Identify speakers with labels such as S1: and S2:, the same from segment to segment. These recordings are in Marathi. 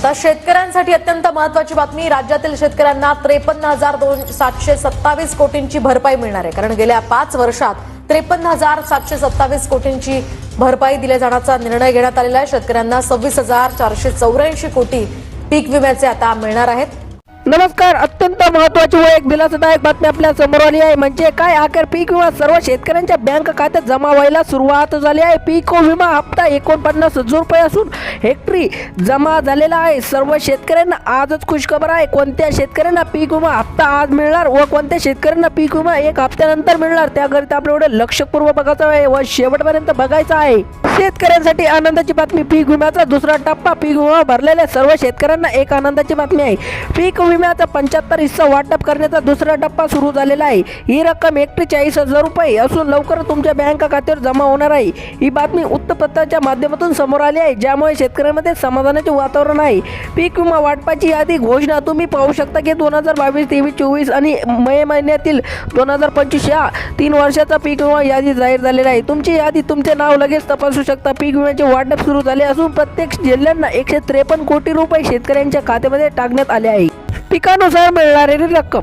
S1: आता शेतकऱ्यांसाठी अत्यंत महत्त्वाची बातमी. राज्यातील शेतकऱ्यांना 53,727 कोटींची भरपाई मिळणार आहे. कारण गेल्या 5 वर्षात 53,727 कोटींची भरपाई दिल्या जाण्याचा निर्णय घेण्यात आलेला आहे. शेतकऱ्यांना 26,484 कोटी पीक विम्याचे आता मिळणार आहेत.
S2: नमस्कार. अत्यंत महत्त्वाची व एक दिलासादायक बातमी आपल्या समोर आली आहे. म्हणजे काय, अखेर पीक विमा सर्व शेतकऱ्यांच्या बँक खात्यात जमा व्हायला सुरुवात झाली आहे. पीक विमा हप्ता 49,000 रुपये असून हेक्टरी जमा झालेला आहे. सर्व शेतकऱ्यांना आजच खुशखबर आहे. कोणत्या शेतकऱ्यांना पीक विमा हप्ता आज मिळणार व कोणत्या शेतकऱ्यांना पीक विमा 1 हप्त्यानंतर मिळणार, त्याकरिता आपल्याला लक्षपूर्वक बघायचं आहे व शेवटपर्यंत बघायचं आहे. शेतकऱ्यांसाठी आनंदाची बातमी. पीक विम्याचा दुसरा टप्पा. पीक विमा भरलेल्या सर्व शेतकऱ्यांना एक आनंदाची बातमी आहे. पीक विम्याचा 75 हिस्सा वाटप करण्याचा दुसरा टप्पा सुरू झालेला आहे. ही रक्कम हेक्टरी 40,000 रुपये असून लवकर तुमच्या बँक खात्यावर जमा होणार आहे. ही बातमी वृत्तपत्राच्या माध्यमातून समोर आली आहे, ज्यामुळे शेतकऱ्यांमध्ये समाधानाचे वातावरण आहे. पीक विमा वाटपाची यादी घोषणा तुम्ही पाहू शकता की 2022, 23, 24 आणि मे महिन्यातील 2025 या 3 वर्षाचा पीक विमा यादी जाहीर झालेला आहे. तुमची यादी तुमचे नाव लगेच तपासू शकता. पीक विम्याचे वाटप सुरू झाले असून प्रत्येक जिल्ह्यांना 153 कोटी रुपये शेतकऱ्यांच्या खात्यामध्ये टाकण्यात आले आहे. पिकानुसार मिळणारी रक्कम.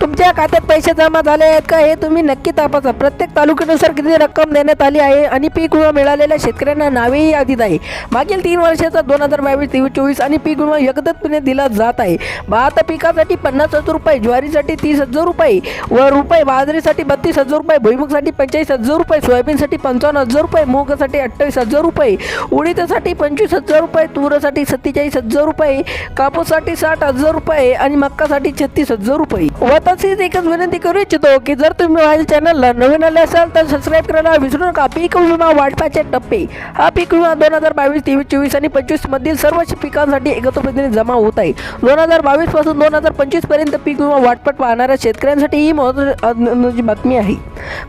S2: तुमच्या खात्यात पैसे जमा झाले आहेत का हे तुम्ही नक्की तपासा. प्रत्येक तालुक्यानुसार किती रक्कम देण्यात आली आहे आणि पीक विमा मिळालेल्या शेतकऱ्यांना नावेही यादीत आहे. मागील 3 वर्षाचा 2022, 23, 24 आणि पीक विमा एकत्रितपणे दिला जात आहे. भात पिकासाठी 50,000 रुपये, ज्वारीसाठी 30,000 रुपये व बाजरीसाठी 32,000 रुपये, भुईमुगसाठी 45,000 रुपये, सोयाबीनसाठी 55,000 रुपये, मूगसाठी 28,000 रुपये, उडीदसाठी 25,000 रुपये, तूरसाठी 47,000 रुपये, कापूससाठी 60,000 रुपये आणि मक्कासाठी 36,000 रुपये. तसेच एकच विनंती करू इच्छितो की जर तुम्ही माझ्या चॅनलला नवीन आले असाल तर सबस्क्राईब करायला विसरू नका. पीक विमा वाटपाचे टप्पे. हा पीक विमा 2022, 23, 24 आणि 25 मधील सर्व पिकांसाठी एकत्रितपणे जमा होत आहे. 2022 पासून 2025 पर्यंत पीक विमा वाटप पाहणाऱ्या शेतकऱ्यांसाठी ही महत्त्वाची बातमी आहे.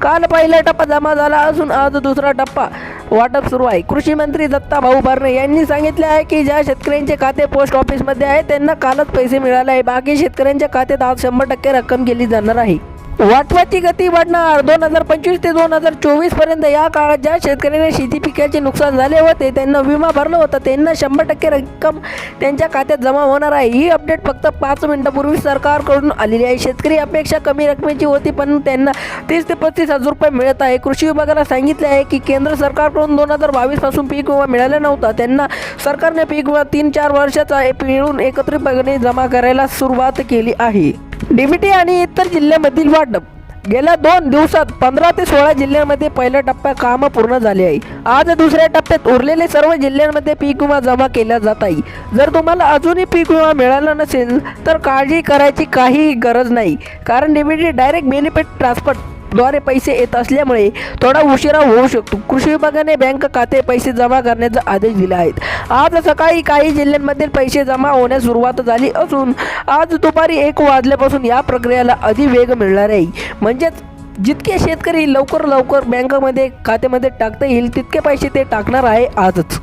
S2: काल पहिला टप्पा जमा झाला असून आज दुसरा टप्पा वाटप सुरू आहे. कृषी मंत्री दत्ताभाऊ भरणे यांनी सांगितले आहे की ज्या शेतकऱ्यांचे खाते पोस्ट ऑफिसमध्ये आहे त्यांना कालच पैसे मिळाले आहे. बाकी शेतकऱ्यांच्या खात्यात आज 100% रक्कम केली जाणार आहे. वाटपाची गती वाढणार. 2025 ते 2024 पर्यंत या काळात ज्या शेतकऱ्यांना शेती पिकाचे नुकसान झाले होते, त्यांना विमा भरला होता, त्यांना 100% रक्कम त्यांच्या खात्यात जमा होणार आहे. ही अपडेट फक्त 5 मिनिटांपूर्वी सरकारकडून आलेली आहे. शेतकरी अपेक्षा कमी रकमेची होती पण त्यांना 30 ते 35,000 रुपये मिळत आहे. कृषी विभागाला सांगितले आहे की केंद्र सरकारकडून 2022 पासून पीक विमा मिळाला नव्हता. त्यांना सरकारने पीक विमा 3-4 वर्षाचा मिळून एकत्रितपणे जमा करायला सुरुवात केली आहे. डीबीटी आणि इतर जिल्ह्यांमधील वाटप. गेल्या 2 दिवसात 15 ते 16 जिल्ह्यांमध्ये पहिल्या टप्प्यात काम पूर्ण झाले आहे. आज दुसऱ्या टप्प्यात उरलेले सर्व जिल्ह्यांमध्ये पीक विमा जमा केला जात आहे. जर तुम्हाला अजूनही पीक विमा मिळाला नसेल तर काळजी करायची काही गरज नाही, कारण डीबीटी डायरेक्ट बेनिफिट ट्रान्सफर द्वारे पैसे येत असल्यामुळे थोडा उशिरा होऊ शकतो. कृषी विभागाने बँक खाते पैसे जमा करण्याचा आदेश दिला आहे. आज सकाळी काही जिल्ह्यांमध्ये पैसे जमा होण्यास सुरुवात झाली असून आज दुपारी 1 वाजल्यापासून या प्रक्रियेला अधिक वेग मिळणार आहे. म्हणजेच जितके शेतकरी लवकर बँकेमध्ये खात्यामध्ये टाकता येईल तितके पैसे ते टाकणार आहे आजच.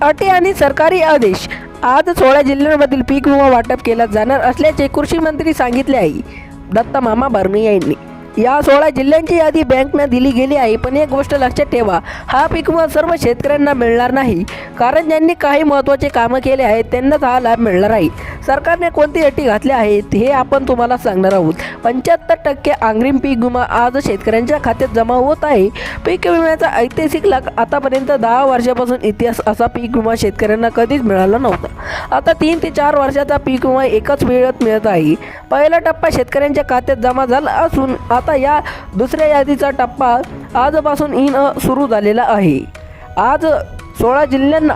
S2: अटी आणि सरकारी आदेश. आज 16 जिल्ह्यांमधील पीक विमा वाटप केला जाणार असल्याचे कृषी मंत्री सांगितले आहे. दत्ता मामा भरणे यांनी. या 16 जिल्ह्यांची यादी बँकने दिली गेली आहे. पण एक गोष्ट लक्षात ठेवा, हा पीक विमा सर्व शेतकऱ्यांना मिळणार नाही, कारण ज्यांनी काही महत्त्वाचे कामं केले आहेत त्यांनाच हा लाभ मिळणार आहे. सरकारने कोणती अटी घातल्या आहेत हे आपण तुम्हाला सांगणार आहोत. 75% अग्रिम पीक विमा आज शेतकऱ्यांच्या खात्यात जमा होत आहे. पीक विम्याचा ऐतिहासिक लाभ. आतापर्यंत 10 वर्षापासून इतिहास असा पीक विमा शेतकऱ्यांना कधीच मिळाला नव्हता. आता 3 ते 4 वर्षाचा पीक विमा एकाच वेळात मिळत आहे. पहिला टप्पा शेतकऱ्यांच्या खात्यात जमा झाला असून आता या दुसऱ्या यादीचा टप्पा आजपासून सुरू झालेला आहे. आज 16 जिल्ह्यांना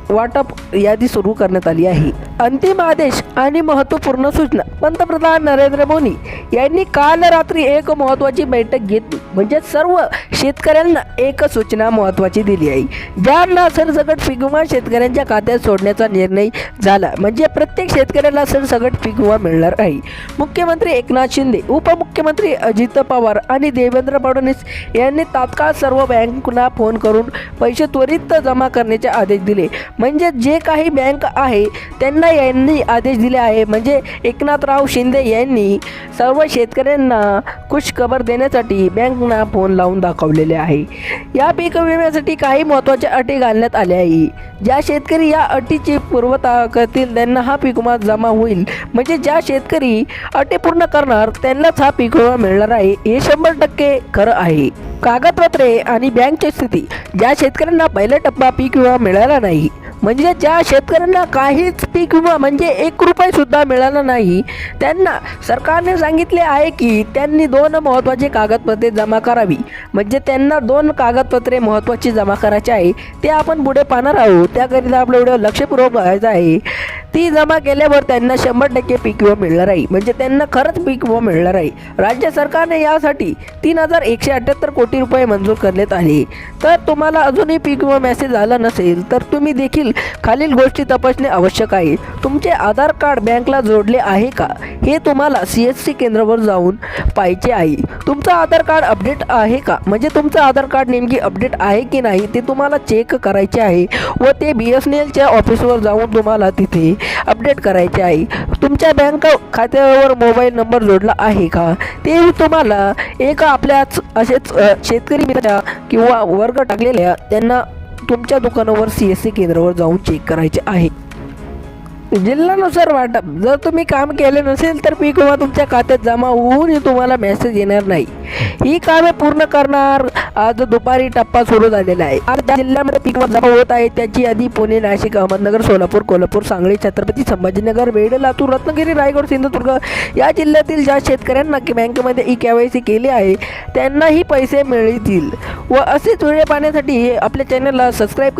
S2: वाटप यादी सुरू करण्यात आली आहे. अंतिम आदेश आणि महत्त्वपूर्ण सूचना. पंतप्रधान नरेंद्र मोदी यांनी काल रात्री एक महत्त्वाची बैठक घेतली. म्हणजे सर्व शेतकऱ्यांना एक सूचना महत्त्वाची दिली आहे. ज्यांना सरसकट पीक विमा शेतकऱ्यांच्या खात्यात सोडण्याचा निर्णय झाला. म्हणजे प्रत्येक शेतकऱ्याला सरसकट पीक विमा मिळणार आहे. मुख्यमंत्री एकनाथ शिंदे, उपमुख्यमंत्री अजित पवार आणि देवेंद्र फडणवीस यांनी तात्काळ सर्व बँकांना फोन करून पैसे त्वरित जमा करण्याचे आदेश दिले. म्हणजे जे काही बँक आहे त्यांना यांनी आदेश दिले आहे. म्हणजे एकनाथराव शिंदे यांनी सर्व शेतकऱ्यांना खुशखबर देण्यासाठी बँकना फोन लावून दाखवलेले आहे. या पीक विम्यासाठी काही महत्त्वाच्या अटी घालण्यात आल्या आहे. ज्या शेतकरी या अटीची पूर्तता करतील त्यांना हा पीक विमा जमा होईल. म्हणजे ज्या शेतकरी अटी पूर्ण करणार त्यांनाच हा पीक विमा मिळणार आहे. हे 100% खरं आहे. कागदपत्रे आणि बँकची स्थिती. ज्या शेतकऱ्यांना पहिला टप्पा पीक विमा मिळाला नाही, म्हणजे ज्या शेतकऱ्यांना काहीच पीक विमा म्हणजे 1 रुपया सुद्धा मिळाला नाही, त्यांना सरकारने सांगितले आहे की त्यांनी 2 महत्त्वाचे कागदपत्रे जमा करावी. म्हणजे त्यांना 2 कागदपत्रे महत्त्वाची जमा करायची आहे. ते आपण पुढे पाहणार आहोत. त्याकरिता आपलं व्हिडिओ लक्षपूर्वक बघायचं आहे. ती जमा केल्यावर त्यांना 100% पीक विमा मिळणार आहे. म्हणजे त्यांना खरंच पीक विमा मिळणार आहे. राज्य सरकारने यासाठी 3,178 कोटी रुपये मंजूर करण्यात आले. तर तुम्हाला अजूनही पीक विमा मेसेज आला नसेल तर तुम्ही देखील खालील गोष्टी तपासणे आवश्यक आहे. तुमचे आधार कार्ड बँकला जोडले आहे का हे तुम्हाला CSC केंद्रावर जाऊन पाहायचे आहे. तुमचं आधार कार्ड अपडेट आहे का, म्हणजे तुमचं आधार कार्ड नेमकी अपडेट आहे की नाही ते तुम्हाला चेक करायचे आहे व ते BSNLच्या ऑफिसवर जाऊन तुम्हाला तिथे अपडेट करायचे आहे. तुमच्या बँक खात्यावर मोबाईल नंबर जोडला आहे का ते तुम्हाला एका आपल्याच असेच शेतकरी मित्राच्या किंवा वर्ग टाकलेल्या त्यांना तुमच्या दुकानावर CSC केंद्रावर जाऊन चेक करायचे आहे. जिल्ह्यानुसार वाटप. जर तुम्ही काम केले नसेल तर पीक विमा तुमच्या खात्यात जमा होऊन तुम्हाला मेसेज येणार नाही. ही कामे पूर्ण करणार. आज दुपारी टप्पा सुरू झालेला आहे. आज ज्या जिल्ह्यामध्ये पीक विमा जमा होत आहे त्याची यादी पुणे, नाशिक, अहमदनगर, सोलापूर, कोल्हापूर, सांगली, छत्रपती संभाजीनगर, वेड, लातूर, रत्नागिरी, रायगड, सिंधुदुर्ग या जिल्ह्यातील ज्या शेतकऱ्यांना बँकेमध्ये KYC केले आहे त्यांनाही पैसे मिळतील. व असेच व्हिडिओ पाहण्यासाठी आपल्या चॅनलला सबस्क्राईब करून